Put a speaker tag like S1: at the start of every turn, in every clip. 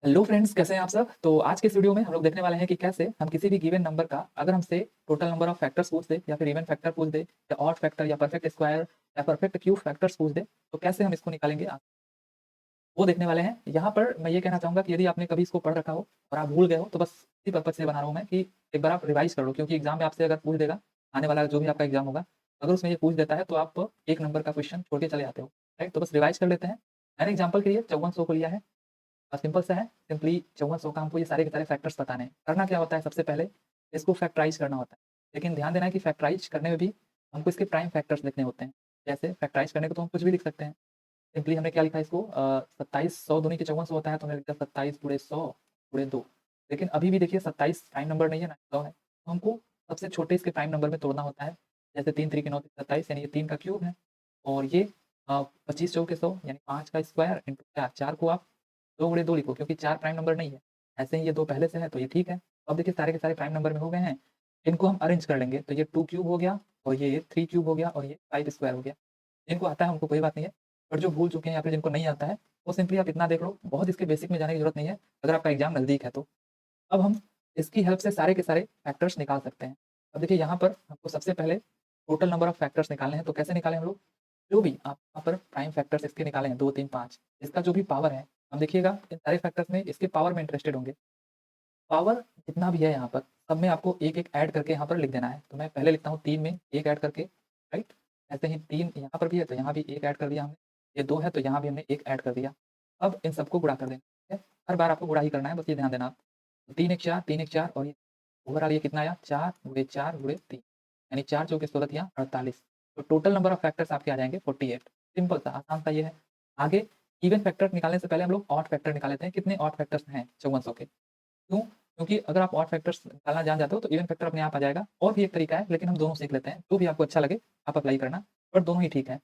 S1: Hello friends, कैसे हैं आप सब। तो आज के इस वीडियो में हम लोग देखने वाले हैं कि कैसे हम किसी भी गिवन नंबर का अगर हमसे टोटल नंबर ऑफ फैक्टर्स पूछ दे या फिर इवन फैक्टर पूछ दे या ऑड फैक्टर या परफेक्ट स्क्वायर या परफेक्ट क्यूब फैक्टर्स पूछ दे तो कैसे हम इसको निकालेंगे वो देखने वाले हैं। यहाँ पर मैं ये कहना चाहूँगा कि यदि आपने कभी इसको पढ़ रखा हो और आप भूल गए हो तो बस इसी पर्पज से बना रहा हूँ मैं कि एक बार आप रिवाइज कर लो, क्योंकि एग्जाम में आपसे अगर पूछ देगा, आने वाला जो भी आपका एग्जाम होगा, अगर उसमें ये पूछ देता है तो आप एक नंबर का क्वेश्चन छोड़ के चले जाते हो। राइट, तो बस रिवाइज कर लेते हैं। मैंने एग्जाम्पल के लिए 5400 को लिया है। सिंपल सा है, सिंपली 5400 का हमको ये सारे के सारे फैक्टर्स बताने हैं। करना क्या होता है, सबसे पहले इसको फैक्टराइज़ करना होता है। लेकिन ध्यान देना है कि फैक्टराइज़ करने में भी हमको इसके प्राइम फैक्टर्स लिखने होते हैं। जैसे फैक्टराइज़ करने को तो हम कुछ भी लिख सकते हैं। सिंपली हमने क्या लिखा है इसको, 27 100 दूनी के 5400 होता है, तो हमने लिखा 27 गुणे 100 गुणे 2। लेकिन अभी भी देखिए 27 प्राइम नंबर नहीं है ना, 100 है। तो हमको सबसे छोटे इसके प्राइम नंबर में तोड़ना होता है। जैसे 3 3 के 9 27, यानी ये 3 का क्यूब है। और ये 25 चौके 100 यानी 5 का स्क्वायर इंटू 4। 4 को आप 2 गुणे 2 लिखो, क्योंकि 4 प्राइम नंबर नहीं है। ऐसे ही ये 2 पहले से है तो ये ठीक है। अब देखिए सारे के सारे प्राइम नंबर में हो गए हैं। इनको हम अरेंज कर लेंगे, तो ये 2 क्यूब हो गया और ये 3 क्यूब हो गया और ये 5 स्क्वायर हो गया। जिनको आता है उनको कोई बात नहीं है, पर जो भूल चुके हैं या फिर जिनको नहीं आता है, वो सिंपली आप इतना देख लो, बहुत इसके बेसिक में जाने की ज़रूरत नहीं है, अगर आपका एग्ज़ाम नज़दीक है तो। अब हम इसकी हेल्प से सारे के सारे फैक्टर्स निकाल सकते हैं। अब देखिए यहाँ पर हमको सबसे पहले टोटल नंबर ऑफ फैक्टर्स निकालने हैं, तो कैसे निकालें हम लोग? जो भी आप यहाँ पर प्राइम फैक्टर्स इसके निकाले हैं 2, 3, 5, इसका जो भी पावर है, अब देखिएगा इन सारे फैक्टर्स में इसके पावर में इंटरेस्टेड होंगे। पावर जितना भी है यहाँ पर, सब में आपको एक-एक ऐड करके यहाँ पर लिख देना है। तो मैं पहले लिखता हूँ 3 में 1 ऐड करके, राइट? ऐसे ही 3 यहाँ पर भी है तो यहाँ भी 1 ऐड कर दिया हमने। ये 2 है तो यहाँ भी हमने 1 ऐड कर दिया। अब इन सबको गुणा कर देना, ठीक है? हर बार आपको गुणा ही करना है, बस ये ध्यान देना आप। 3 एक 4, 3 एक 4 और ये ओवरऑल ये कितना आया, 4 गुणे 4 गुणे 3, यानी 4 चौके 16 तिया 48। तो टोटल नंबर ऑफ फैक्टर्स आपके आ जाएँगे 48। सिंपल सा, आसान सा ये है। आगे इवन फैक्टर निकालने से पहले हम लोग ऑड फैक्टर निकाल लेते हैं। कितने ऑड फैक्टर्स हैं 5400 के? क्यों? क्योंकि अगर आप ऑड फैक्टर्स निकालना जान जाते हो तो इवन फैक्टर अपने आप आ जाएगा। और भी एक तरीका है, लेकिन हम दोनों सीख लेते हैं। जो भी आपको अच्छा लगे आप अप्लाई करना, बट दोनों ही ठीक है।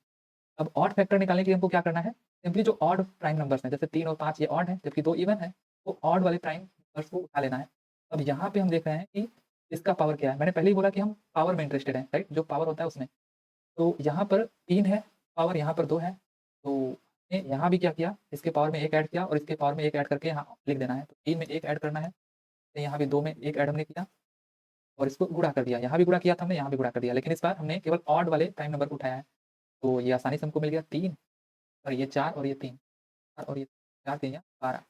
S1: अब ऑड फैक्टर निकालने के लिए हमको क्या करना है? सिंपली जो ऑड प्राइम नंबर्स हैं, जैसे 3 और 5 ये ऑड हैं, जबकि 2 इवन है, तो ऑड वाले प्राइम नंबर्स को उठा लेना है। अब यहाँ पे हम देख रहे हैं कि इसका पावर क्या है? मैंने पहले ही बोला कि हम पावर में इंटरेस्टेड हैं, राइट? जो पावर होता है उसमें। तो यहाँ पर 3 है पावर, यहाँ पर 2 है। तो हमने यहाँ भी क्या किया? इसके पावर में 1 ऐड किया और इसके पावर में 1 ऐड करके यहाँ लिख देना है। तो 3 में 1 ऐड करना है, तो यहाँ भी 2 में 1 ऐड हमने किया और इसको गुणा कर दिया। यहाँ भी गुणा किया था हमने, यहाँ भी गुणा कर दिया। लेकिन इस बार हमने केवल ऑड वाले प्राइम नंबर को उठाया है। तो ये आसानी से हमको मिल गया 3 और ये 4 और ये 3 और ये 4 3 या 12।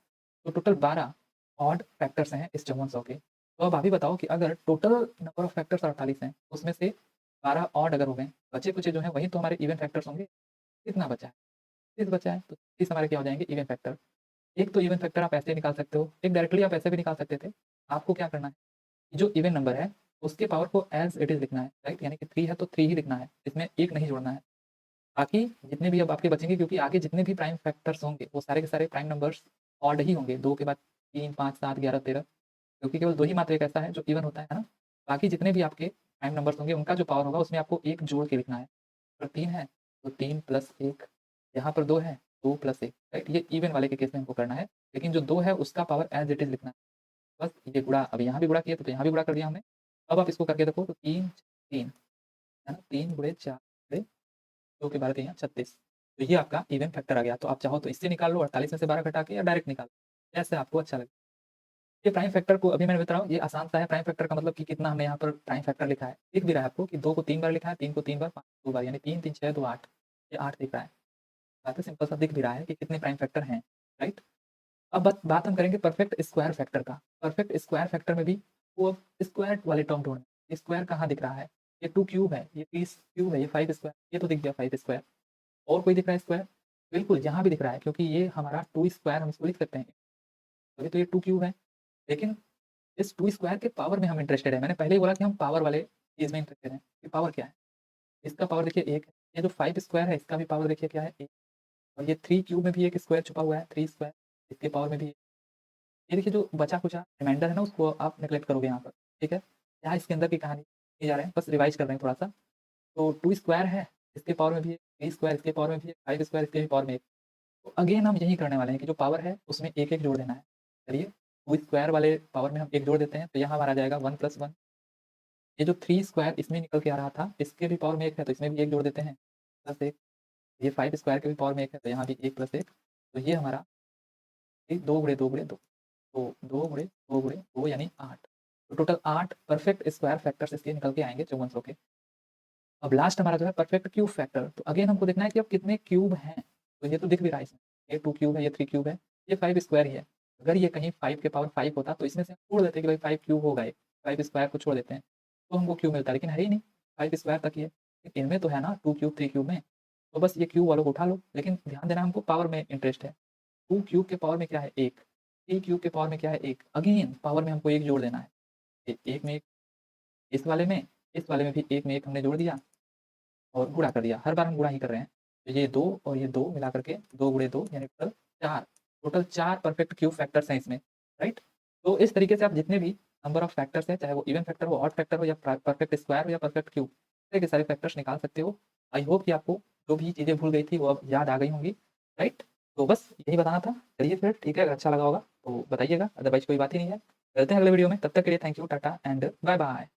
S1: तो टोटल 12 ऑड फैक्टर्स हैं इस 5400 के। तो अब आप ही बताओ कि अगर टोटल नंबर ऑफ फैक्टर्स 48 हैं, उसमें से 12 ऑड अगर हो गए, बचे-कुचे जो हैं वही तो हमारे इवन फैक्टर्स होंगे। कितना बचा है? 30 बचा है, तो 30 हमारे क्या हो जाएँगे, इवन फैक्टर। एक तो इवन फैक्टर आप ऐसे निकाल सकते हो, एक डायरेक्टली आप ऐसे भी निकाल सकते थे। आपको क्या करना है, जो इवन नंबर है, उसके पावर को एज़ इट इज़ लिखना है, राइट? यानी कि 3 है तो 3 ही लिखना है, इसमें 1 नहीं जोड़ना है। बाकी जितने भी अब आपके बचेंगे, क्योंकि आगे जितने भी प्राइम फैक्टर्स होंगे, वो सारे के सारे प्राइम नंबर्स ऑड ही होंगे। 2 के बाद 3, 5, 7, 11, 13, क्योंकि केवल 2 ही मात्र एक ऐसा है जो इवन होता है ना? बाकी जितने भी आपके प्राइम नंबर्स होंगे, उनका जो पावर होगा, उसमें आपको 1 जोड़ के लिखना है। अगर 3 है, तो 3 प्लस 1, यहाँ पर 2 है, 2 प्लस 1, राइट? ये इवन वाले के केस में हमको करना है, लेकिन जो 2 है, उसका पावर एज़ इट इज़ लिखना है। बस ये गुणा, अब यहाँ भी गुणा किया तो यहाँ भी गुणा कर दिया हमने। अब आप इसको करके देखो तो 3 3 है ना? 3 गुणे 4 गुणे 2 के 12 तियाँ 36। तो ये आपका इवन फैक्टर आ गया। तो आप चाहो तो इससे निकाल लो 48 में से 12 घटा के, या डायरेक्ट निकाल लो, जैसे आपको अच्छा लगे। ये प्राइम फैक्टर को अभी मैंने बता रहा हूँ, ये आसान सा है। प्राइम फैक्टर का मतलब कि कितना हमने यहाँ पर प्राइम फैक्टर लिखा है। दिख भी रहा है आपको कि 2 को 3 बार लिखा है, 3 को 3 बार, 5 को 2 बार, यानी 3 3 6 2 8। ये 8 दिख रहा है। बात है, सिंपल सा दिख भी रहा है कि कितने प्राइम फैक्टर हैं, राइट? अब बात हम करेंगे परफेक्ट स्क्वायर फैक्टर का। परफेक्ट स्क्वायर फैक्टर में भी वो अब स्क्वायर वाले टर्म ढूँढना। स्क्वायर कहाँ दिख रहा है? ये 2 क्यूब है, ये 30 क्यूब है, ये 5 स्क्वायर, ये तो दिख गया 5 स्क्वायर। और कोई दिख रहा है स्क्वायर? बिल्कुल, यहाँ भी दिख रहा है, क्योंकि ये हमारा 2 स्क्वायर हम इसको लिख सकते हैं। तभी तो ये 2 क्यूब है। लेकिन इस 2 स्क्वायर के पावर में हम इंटरेस्टेड हैं। मैंने पहले ही बोला कि हम पावर वाले चीज़ में इंटरेस्टेड हैं। ये पावर क्या है? इसका पावर देखिए 1 है। ये जो 5 स्क्वायर है, इसका भी पावर देखिए क्या है, 1। और ये 3 क्यूब में भी एक स्क्वायर छुपा हुआ है, 3 स्क्वायर, इसके पावर में भी। ये देखिए जो बचा-खुचा रिमाइंडर है ना, उसको आप नेगलेक्ट करोगे यहाँ पर, ठीक है? क्या इसके अंदर की कहानी नहीं जा रहे हैं, बस रिवाइज़ कर रहे हैं थोड़ा-सा। तो 2 स्क्वायर है, इसके पावर में भी है, 3 स्क्वायर इसके पावर में भी है, 5 स्क्वायर इसके भी पावर में 1। तो अगेन हम यही करने वाले हैं कि जो पावर है उसमें 1-1 जोड़ देना है। चलिए, 2 स्क्वायर वाले पावर में हम 1 जोड़ देते हैं, तो यहाँ हमारा आ जाएगा 1 + 1। ये जो 3 स्क्वायर इसमें निकल के आ रहा था, इसके भी पावर में 1 है, तो इसमें भी 1 जोड़ देते हैं, प्लस 1। ये 5 स्क्वायर के भी पावर में 1 है, तो यहाँ भी 1 + 1। तो ये हमारा 2 गुणे 2 गुणे 2। तो 2 यानी 8। तो टोटल 8 परफेक्ट स्क्वायर फैक्टर्स इसके निकल के आएंगे 5400 के। अब लास्ट हमारा जो है परफेक्ट क्यूब फैक्टर, तो अगेन हमको देखना है कि अब कितने क्यूब हैं। तो ये तो दिख भी रहा है इसमें, ये 2 क्यूब है, ये 3 क्यूब है, ये 5 स्क्वायर ही है। अगर ये कहीं 5 के पावर 5 होता तो इसमें से हम छोड़ देते कि भाई 5 क्यूब होगा ये, 5 स्क्वायर को छोड़ देते हैं तो हमको क्यूब मिलता है, लेकिन है ही नहीं, 5 स्क्वायर तक ही है। इनमें तो है ना 2 क्यूब 3 क्यूब में, तो बस ये क्यूब वालों को उठा लो। लेकिन ध्यान देना हमको पावर में इंटरेस्ट है। 2 क्यूब के पावर में क्या है 1, 3 क्यूब के पावर में क्या है 1, अगेन पावर में हमको 1 जोड़ देना है। 1 में 1, इस वाले में भी 1 में 1 हमने जोड़ दिया और गुणा कर दिया, हर बार हम गुणा ही कर रहे हैं। तो ये 2 और ये 2 मिला करके 2 गुणे 2 यानी टोटल 4 परफेक्ट क्यूब फैक्टर्स हैं इसमें, राइट? तो इस तरीके से आप जितने भी नंबर ऑफ फैक्टर्स हैं, चाहे वो इवन फैक्टर हो, ऑड फैक्टर हो या परफेक्ट स्क्वायर हो या परफेक्ट क्यूब, सारे के सारे फैक्टर्स निकाल सकते हो। आई होप कि आपको जो भी चीज़ें भूल गई थी वो अब याद आ गई होंगी, राइट? तो बस यही बताना था। चलिए फिर ठीक है, अगर अच्छा लगा होगा तो बताइएगा, अदरवाइज़ कोई बात ही नहीं है। मिलते हैं अगले वीडियो में, तब तक के लिए thank you, tata and bye bye.